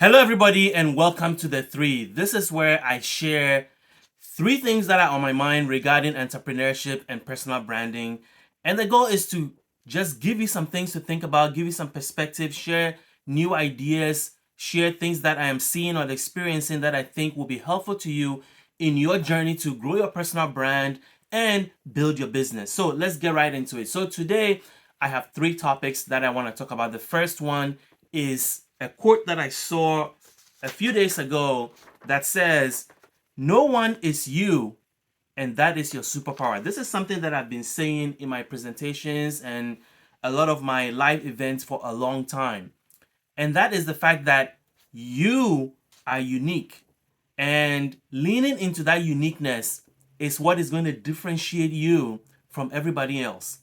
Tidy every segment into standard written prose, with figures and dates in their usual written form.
Hello, everybody, and welcome to The Three. This is where I share three things that are on my mind regarding entrepreneurship and personal branding. And the goal is to just give you some things to think about, give you some perspective, share new ideas, share things that I am seeing or experiencing that I think will be helpful to you in your journey to grow your personal brand and build your business. So let's get right into it. So today, I have three topics that I want to talk about. The first one is a quote that I saw a few days ago that says, "No one is you, and that is your superpower." This is something that I've been saying in my presentations and a lot of my live events for a long time. And that is the fact that you are unique. And leaning into that uniqueness is what is going to differentiate you from everybody else.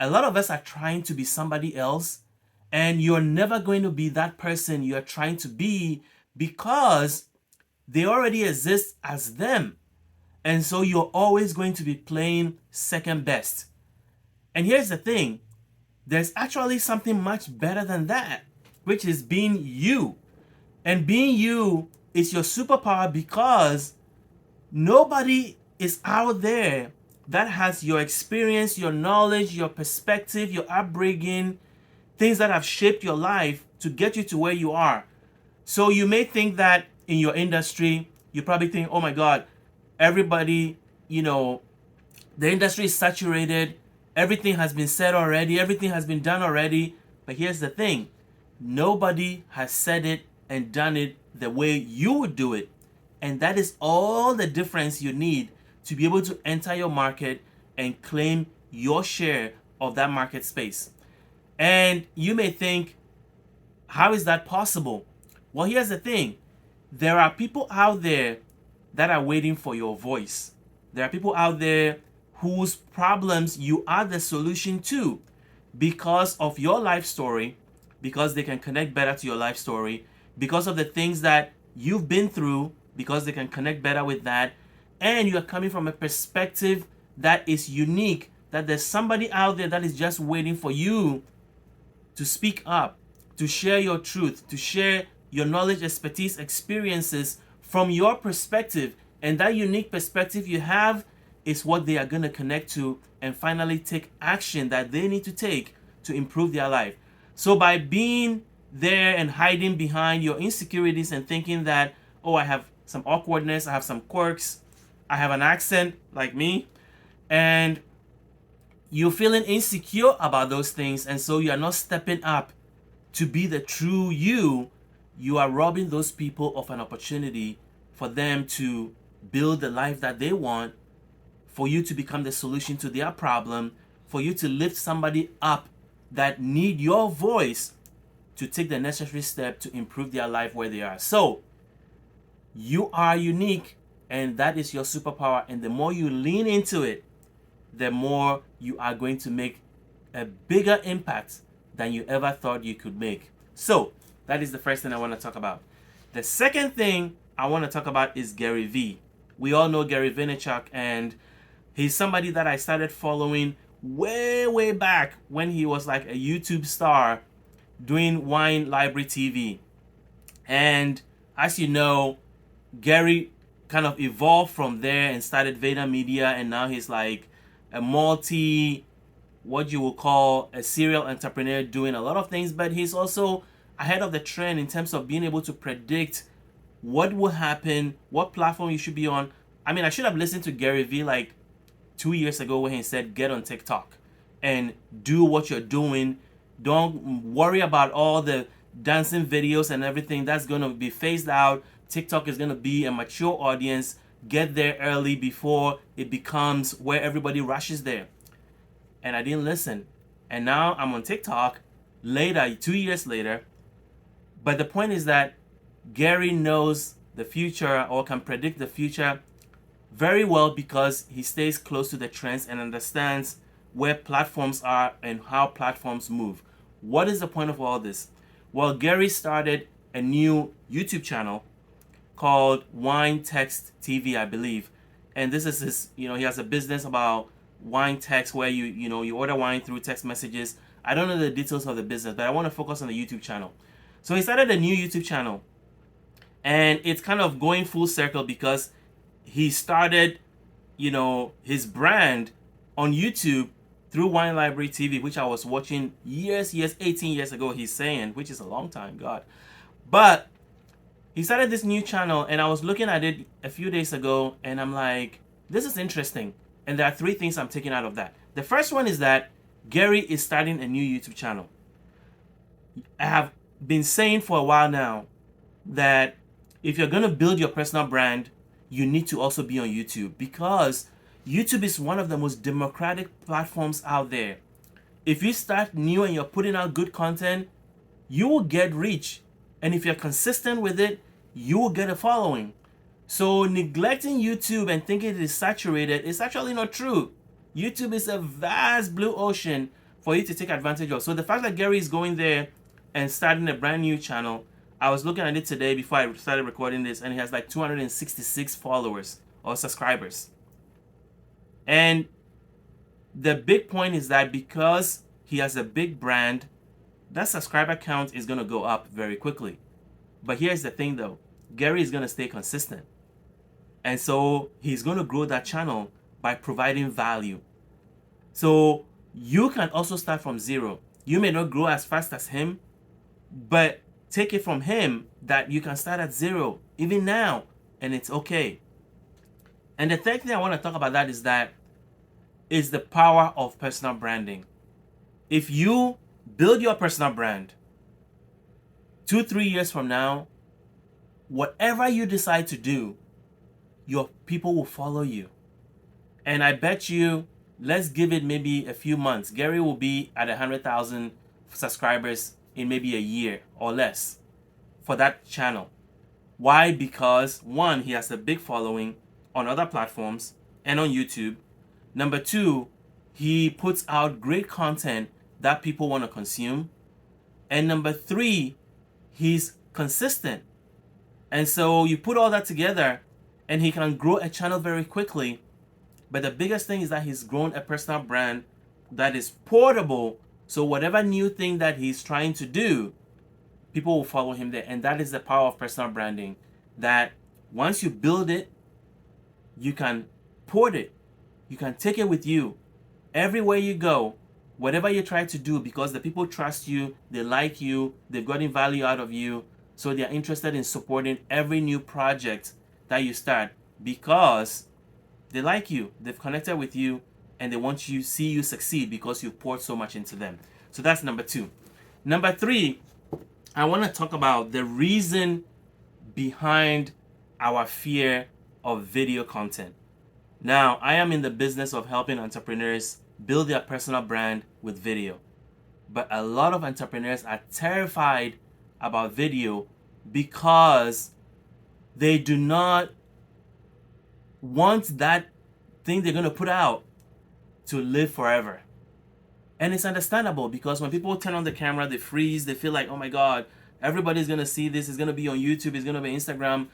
A lot of us are trying to be somebody else, and you're never going to be that person you're trying to be because they already exist as them. And so you're always going to be playing second best. And here's the thing, there's actually something much better than that, which is being you. And being you is your superpower because nobody is out there that has your experience, your knowledge, your perspective, your upbringing, things that have shaped your life to get you to where you are. So you may think that in your industry, you probably think, oh my God, everybody, the industry is saturated. Everything has been said already. Everything has been done already. But here's the thing. Nobody has said it and done it the way you would do it. And that is all the difference you need to be able to enter your market and claim your share of that market space. And you may think, how is that possible? Well, here's the thing. There are people out there that are waiting for your voice. There are people out there whose problems you are the solution to because of your life story, because they can connect better to your life story, because of the things that you've been through, because they can connect better with that, and you're coming from a perspective that is unique, that there's somebody out there that is just waiting for you to speak up, to share your truth, to share your knowledge, expertise, experiences from your perspective. And that unique perspective you have is what they are going to connect to and finally take action that they need to take to improve their life. So by being there and hiding behind your insecurities and thinking that, oh, I have some awkwardness, I have some quirks, I have an accent like me, and you're feeling insecure about those things, and so you are not stepping up to be the true you, you are robbing those people of an opportunity for them to build the life that they want, for you to become the solution to their problem, for you to lift somebody up that need your voice to take the necessary step to improve their life where they are. So, you are unique, and that is your superpower. And the more you lean into it, the more you are going to make a bigger impact than you ever thought you could make. So, that is the first thing I want to talk about. The second thing I want to talk about is Gary Vee. We all know Gary Vaynerchuk, and he's somebody that I started following way back when he was like a YouTube star doing Wine Library TV. And as you know, Gary kind of evolved from there and started Vayner Media, and now he's like a what you would call a serial entrepreneur doing a lot of things, but he's also ahead of the trend in terms of being able to predict what will happen, what platform you should be on. I mean, I should have listened to Gary Vee like 2 years ago when he said, get on TikTok and do what you're doing. Don't worry about all the dancing videos and everything. That's going to be phased out. TikTok is going to be a mature audience. Get there early before it becomes where everybody rushes there. And I didn't listen. And now I'm on TikTok later, 2 years later. But the point is that Gary knows the future or can predict the future very well because he stays close to the trends and understands where platforms are and how platforms move. What is the point of all this? Well, Gary started a new YouTube channel called Wine Text TV, I believe. And this is his, he has a business about wine text where you order wine through text messages. I don't know the details of the business, but I want to focus on the YouTube channel. So he started a new YouTube channel And it's kind of going full circle because he started, his brand on YouTube through Wine Library TV, which I was watching years, 18 years ago, he's saying, which is a long time, God. But he started this new channel, and I was looking at it a few days ago, and I'm like, this is interesting. And there are three things I'm taking out of that. The first one is that Gary is starting a new YouTube channel. I have been saying for a while now that if you're going to build your personal brand, you need to also be on YouTube, because YouTube is one of the most democratic platforms out there. If you start new and you're putting out good content, you will get reach. And if you're consistent with it, you will get a following. So neglecting YouTube and thinking it is saturated is actually not true. YouTube is a vast blue ocean for you to take advantage of. So the fact that Gary is going there and starting a brand new channel, I was looking at it today before I started recording this, and he has like 266 followers or subscribers. And the big point is that because he has a big brand, that subscriber count is going to go up very quickly. But here's the thing though, Gary is going to stay consistent. And so he's going to grow that channel by providing value. So you can also start from zero. You may not grow as fast as him, but take it from him that you can start at zero, even now, and it's okay. And the third thing I want to talk about that is the power of personal branding. If you build your personal brand, 2-3 years from now, whatever you decide to do, your people will follow you. And I bet you, let's give it maybe a few months, Gary will be at 100,000 subscribers in maybe a year or less for that channel. Why? Because one, he has a big following on other platforms and on YouTube. Number two, he puts out great content that people want to consume. And number three, he's consistent. And so you put all that together and he can grow a channel very quickly. But the biggest thing is that he's grown a personal brand that is portable. So whatever new thing that he's trying to do, people will follow him there. And that is the power of personal branding. That once you build it, you can port it. You can take it with you everywhere you go, whatever you try to do, because the people trust you, they like you, they've gotten value out of you. So they're interested in supporting every new project that you start because they like you, they've connected with you, and they want you see you succeed because you poured so much into them. So that's number two. Number three, I want to talk about the reason behind our fear of video content. Now, I am in the business of helping entrepreneurs build their personal brand with video. But a lot of entrepreneurs are terrified about video because they do not want that thing they're going to put out to live forever. And it's understandable because when people turn on the camera, they freeze, they feel like, oh my God, everybody's going to see this. It's going to be on YouTube, it's going to be Instagram,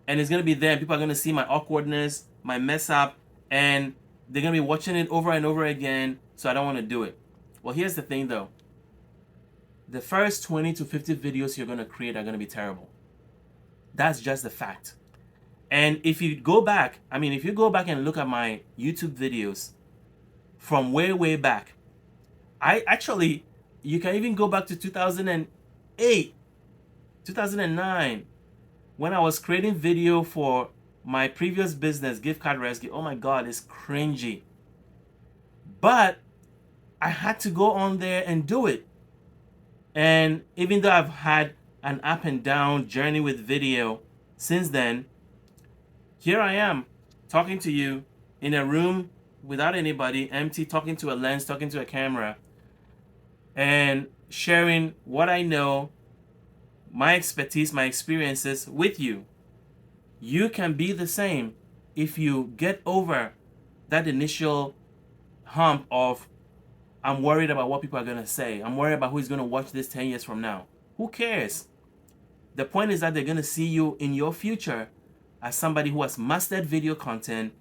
and it's going to be there. People are going to see my awkwardness, my mess up, and they're going to be watching it over and over again, so I don't want to do it. Well, here's the thing though. The first 20 to 50 videos you're going to create are going to be terrible. That's just the fact. And if you go back and look at my YouTube videos from way back, you can even go back to 2008, 2009, when I was creating video for my previous business, Gift Card Rescue. Oh my God, it's cringy. But I had to go on there and do it. And even though I've had an up and down journey with video since then, here I am talking to you in a room without anybody, empty, talking to a lens, talking to a camera, and sharing what I know, my expertise, my experiences with you. You can be the same if you get over that initial hump of, I'm worried about what people are going to say. I'm worried about who's going to watch this 10 years from now. Who cares? The point is that they're going to see you in your future as somebody who has mastered video content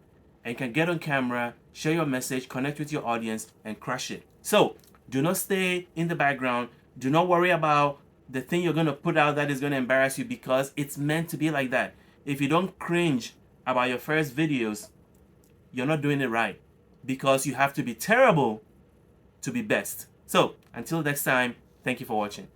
and can get on camera, share your message, connect with your audience, and crush it. So do not stay in the background. Do not worry about the thing you're going to put out that is going to embarrass you, because it's meant to be like that. If you don't cringe about your first videos, you're not doing it right, because you have to be terrible to be best. So until next time, thank you for watching.